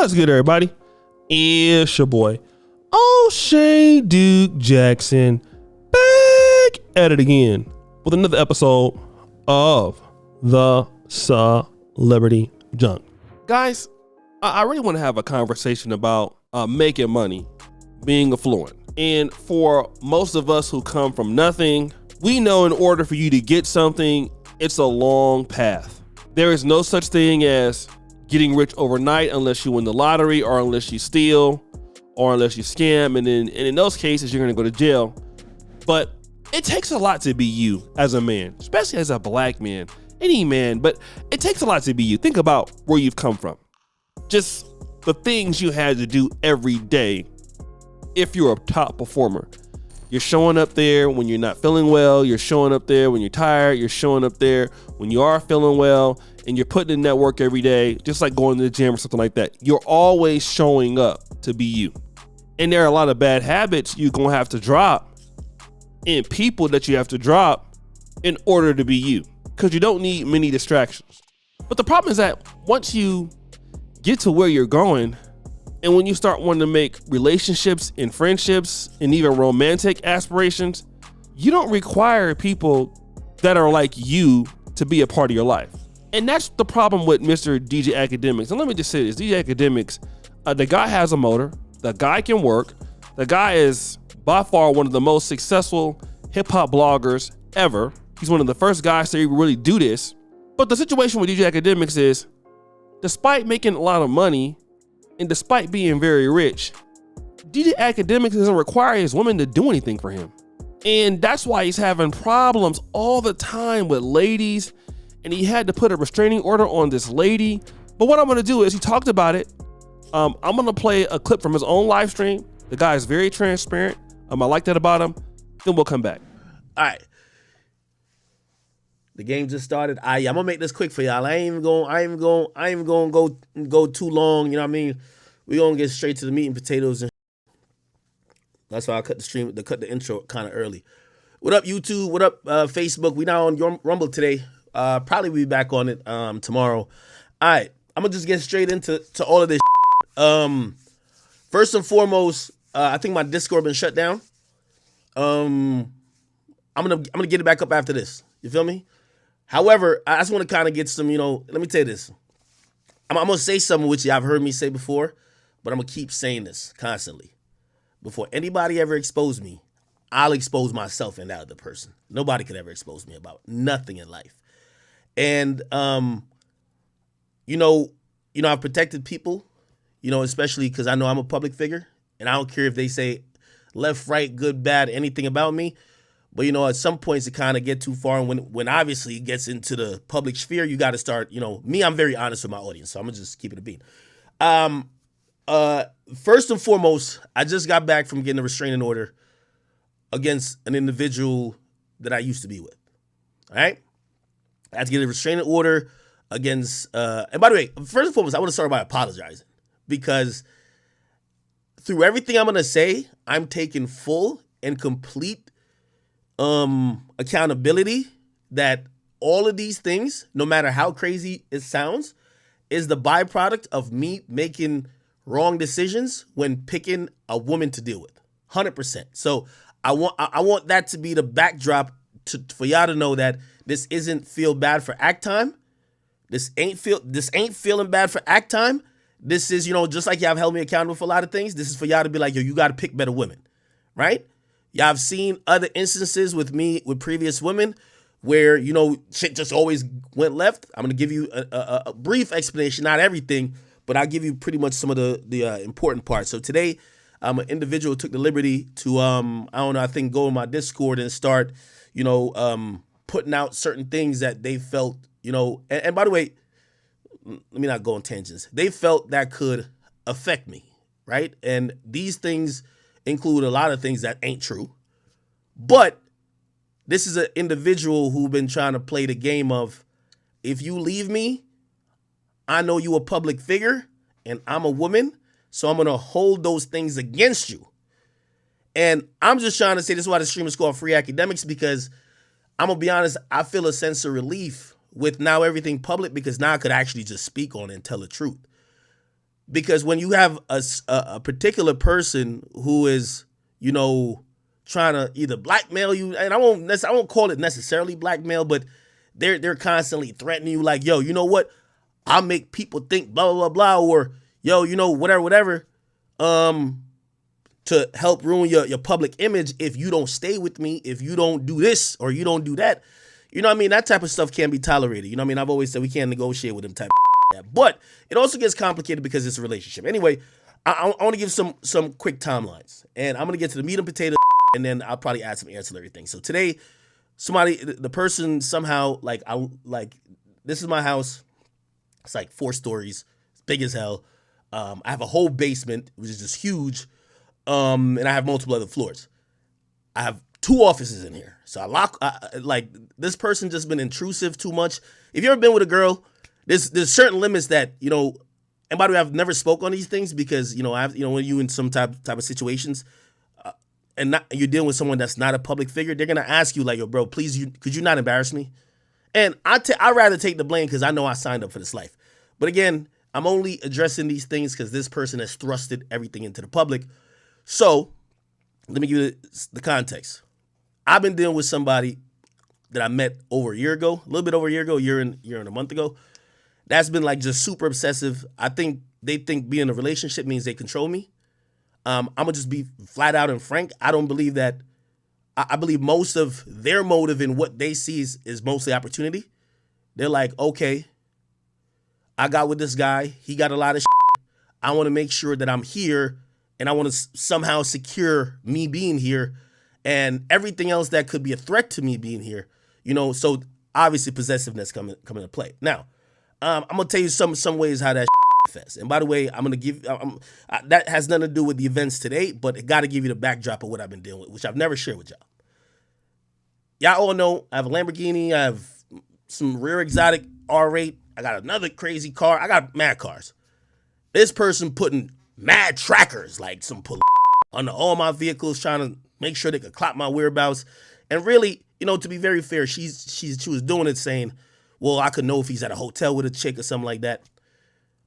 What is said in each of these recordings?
What's good, everybody? It's your boy, O'Shea Duke Jackson, back at it again with another episode of the Celebrity Junk. Guys, I really want to have a conversation about making money, being affluent. And for most of us who come from nothing, we know in order for you to get something, it's a long path. There is no such thing as getting rich overnight unless you win the lottery or unless you steal or unless you scam. And in those cases, you're going to go to jail. But it takes a lot to be you as a man, especially as a black man, any man. But it takes a lot to be you. Think about where you've come from. Just the things you had to do every day if you're a top performer. You're showing up there when you're not feeling well. You're showing up there when you're tired. You're showing up there when you are feeling well. And you're putting in that work every day, just like going to the gym or something like that. You're always showing up to be you. And there are a lot of bad habits you're going to have to drop and people that you have to drop in order to be you, because you don't need many distractions. But the problem is that once you get to where you're going, and when you start wanting to make relationships and friendships and even romantic aspirations, you don't require people that are like you to be a part of your life. And that's the problem with Mr. DJ Akademiks. And let me just say this, DJ Akademiks, the guy has a motor, the guy can work, the guy is by far one of the most successful hip hop bloggers ever. He's one of the first guys to really do this. But the situation with DJ Akademiks is, despite making a lot of money and despite being very rich, DJ Akademiks doesn't require his woman to do anything for him. And that's why he's having problems all the time with ladies. And he had to put a restraining order on this lady. But what I'm going to do is, he talked about it. I'm going to play a clip from his own live stream. The guy is very transparent. I like that about him. Then we'll come back. All right. The game just started. I'm gonna make this quick for y'all. I ain't even gonna go too long. You know what I mean? We gonna get straight to the meat and potatoes. And that's why I cut the intro kind of early. What up, YouTube? What up, Facebook? We now on Rumble today. Probably be back on it tomorrow. All right, I'm gonna just get straight into all of this. First and foremost, I think my Discord been shut down. I'm gonna get it back up after this. You feel me? However, I just want to kind of get some. Let me tell you this. I'm gonna say something which y'all have heard me say before, but I'm gonna keep saying this constantly. Before anybody ever expose me, I'll expose myself and that other person. Nobody could ever expose me about nothing in life. And, I've protected people, especially because I know I'm a public figure, and I don't care if they say left, right, good, bad, anything about me. But, at some points it kind of get too far. And when obviously it gets into the public sphere, you got to start, me, I'm very honest with my audience. So I'm going to just keep it a beat. First and foremost, I just got back from getting a restraining order against an individual that I used to be with. All right. I had to get a restraining order against, and by the way, first and foremost, I want to start by apologizing, because through everything I'm going to say, I'm taking full and complete accountability that all of these things, no matter how crazy it sounds, is the byproduct of me making wrong decisions when picking a woman to deal with. 100%. So I want that to be the backdrop for y'all to know that this isn't feel bad for act time. This ain't feeling bad for act time. This is, just like y'all have held me accountable for a lot of things. This is for y'all to be like, yo, you got to pick better women, right? Y'all have seen other instances with me, with previous women, where, shit just always went left. I'm going to give you a brief explanation, not everything, but I'll give you pretty much some of the important parts. So today, an individual took the liberty to, I think go in my Discord and start, putting out certain things that they felt, and by the way, let me not go on tangents. They felt that could affect me, right? And these things include a lot of things that ain't true. But this is an individual who's been trying to play the game of, if you leave me, I know you a public figure and I'm a woman, so I'm going to hold those things against you. And I'm just trying to say, this is why the stream is called Free Akademiks, because I'm going to be honest, I feel a sense of relief with now everything public, because now I could actually just speak on it and tell the truth. Because when you have a particular person who is, you know, trying to either blackmail you, and I won't call it necessarily blackmail, but they're constantly threatening you like, yo, you know what? I'll make people think blah, blah, blah, blah, or yo, you know, whatever, to help ruin your public image if you don't stay with me, if you don't do this or you don't do that. You know what I mean? That type of stuff can't be tolerated. You know what I mean? I've always said we can't negotiate with them type of that. But it also gets complicated because it's a relationship. Anyway, I want to give some quick timelines. And I'm going to get to the meat and potatoes, and then I'll probably add some ancillary things. So today, the person somehow, this is my house. It's like 4 stories. It's big as hell. I have a whole basement, which is just huge. And I have multiple other floors. I have 2 offices in here. So this person just been intrusive too much. If you ever been with a girl, there's certain limits that, you know, and by the way, I've never spoke on these things because, you know, when you in some type of situations, and you're dealing with someone that's not a public figure, they're gonna ask you like, yo, bro, please, could you not embarrass me? And I'd rather take the blame because I know I signed up for this life. But again, I'm only addressing these things because this person has thrusted everything into the public. So let me give you the context. I've been dealing with somebody that I met over a year ago, a little bit over a year ago, year and a month ago. That's been like just super obsessive. I think they think being in a relationship means they control me. I'm gonna just be flat out and frank. I don't believe that. I believe most of their motive in what they see is mostly opportunity. They're like, okay, I got with this guy. He got a lot of shit. I want to make sure that I'm here, and I want to somehow secure me being here and everything else that could be a threat to me being here. You know, so obviously possessiveness come into play. Now, I'm gonna tell you some ways how that manifests. And by the way, I'm gonna give that has nothing to do with the events today, but it got to give you the backdrop of what I've been dealing with, which I've never shared with y'all. Y'all all know I have a Lamborghini. I have some rear exotic R8. I got another crazy car. I got mad cars. This person putting mad trackers, like some police, on all my vehicles, trying to make sure they could clock my whereabouts. And really, you know, to be very fair, she was doing it saying, well, I could know if he's at a hotel with a chick or something like that.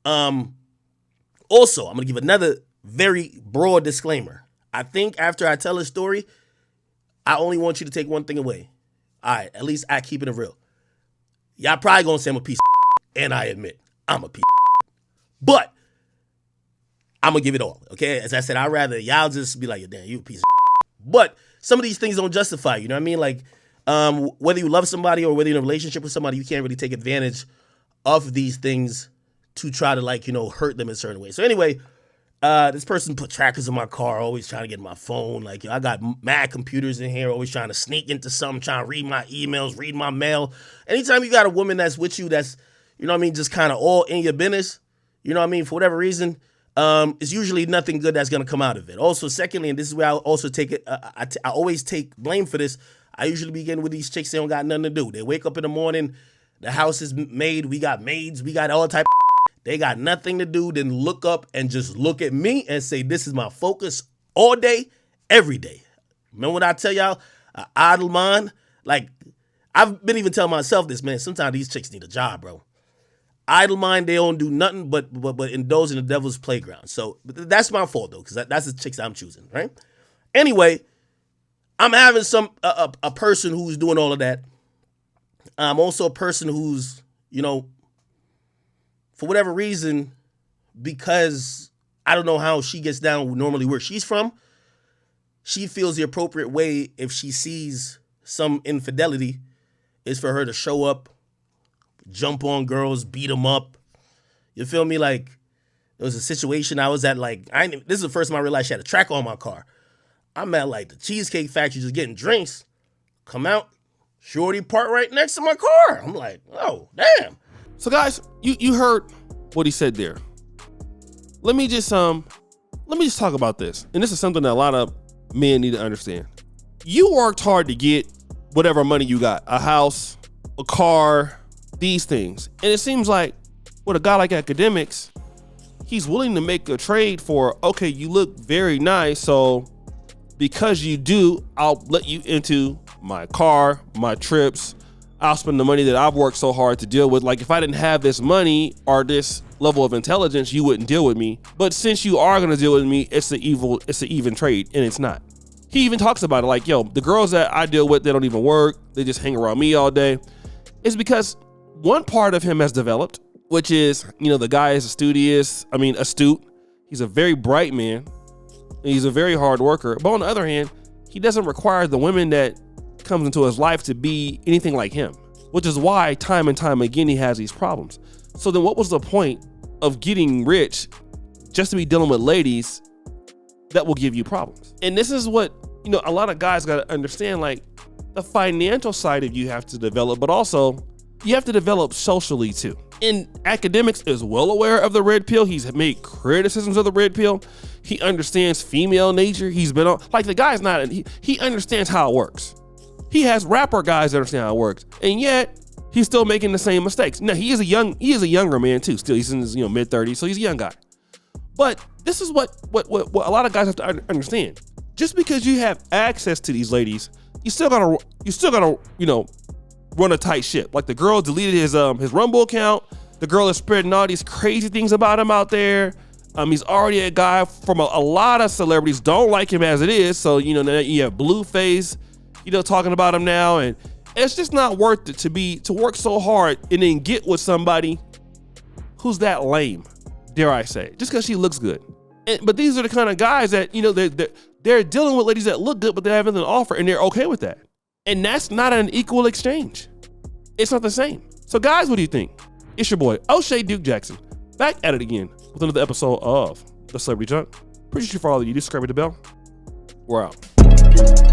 Also, I'm going to give another very broad disclaimer. I think after I tell a story, I only want you to take one thing away. All right, at least I keep it real. Y'all probably going to say I'm a piece of and I admit I'm a piece of but I'm going to give it all, okay? As I said, I'd rather y'all just be like, damn, you a piece of but some of these things don't justify, you know what I mean? Like, whether you love somebody or whether you're in a relationship with somebody, you can't really take advantage of these things to try to, like, you know, hurt them in certain ways. So anyway, this person put trackers in my car, always trying to get my phone. Like, I got mad computers in here, always trying to sneak into something, trying to read my emails, read my mail. Anytime you got a woman that's with you that's, you know what I mean, just kind of all in your business, you know what I mean, for whatever reason, it's usually nothing good that's going to come out of it. Also, secondly, and this is where I also take it, I always take blame for this. I usually begin with these chicks, they don't got nothing to do. They wake up in the morning, the house is made, we got maids, we got all type of they got nothing to do than look up and just look at me and say, this is my focus all day, every day. Remember what I tell y'all? Idle mind? Like, I've been even telling myself this, man. Sometimes these chicks need a job, bro. Idle mind, they don't do nothing but indulge in the devil's playground. So that's my fault, though, because that's the chicks I'm choosing, right? Anyway, I'm having a person who's doing all of that. I'm also a person who's, you know, for whatever reason, because I don't know how she gets down normally where she's from, she feels the appropriate way if she sees some infidelity is for her to show up, jump on girls, beat them up. You feel me? Like, there was a situation I was at, like, this is the first time I realized she had a tracker on my car. I'm at, like, the Cheesecake Factory just getting drinks. Come out, shorty parked right next to my car. I'm like, oh, damn. So guys, you heard what he said there. Let me just talk about this. And this is something that a lot of men need to understand. You worked hard to get whatever money you got, a house, a car, these things. And it seems like with a guy like Akademiks, he's willing to make a trade for, okay, you look very nice, so because you do, I'll let you into my car, my trips. I'll spend the money that I've worked so hard to deal with. Like, if I didn't have this money or this level of intelligence, you wouldn't deal with me. But since you are gonna deal with me, it's an even trade, and it's not. He even talks about it like, yo, the girls that I deal with, they don't even work. They just hang around me all day. It's because one part of him has developed, which is, the guy is astute. He's a very bright man. He's a very hard worker. But on the other hand, he doesn't require the women that comes into his life to be anything like him, which is why time and time again, he has these problems. So then what was the point of getting rich just to be dealing with ladies that will give you problems? And this is what, a lot of guys got to understand, like the financial side of you have to develop, but also you have to develop socially too. And academics is well aware of the red pill. He's made criticisms of the red pill. He understands female nature. He's been on, like the guy's not, he understands how it works. He has rapper guys that understand how it works. And yet he's still making the same mistakes. Now he is a younger man too. Still, he's in his mid 30s, so he's a young guy. But this is what a lot of guys have to understand. Just because you have access to these ladies, you still gotta run a tight ship. Like the girl deleted his Rumble account. The girl is spreading all these crazy things about him out there. He's already a guy from a lot of celebrities don't like him as it is. So now you have Blueface, talking about him now, and it's just not worth it to work so hard and then get with somebody who's that lame, dare I say, just because she looks good. But these are the kind of guys that they're dealing with ladies that look good, but they have nothing to offer, and they're okay with that. And that's not an equal exchange. It's not the same. So guys, what do you think? It's your boy, O'Shea Duke Jackson, back at it again with another episode of The Celebrity Junk. Appreciate you for all that you do. Subscribe to the bell. We're out.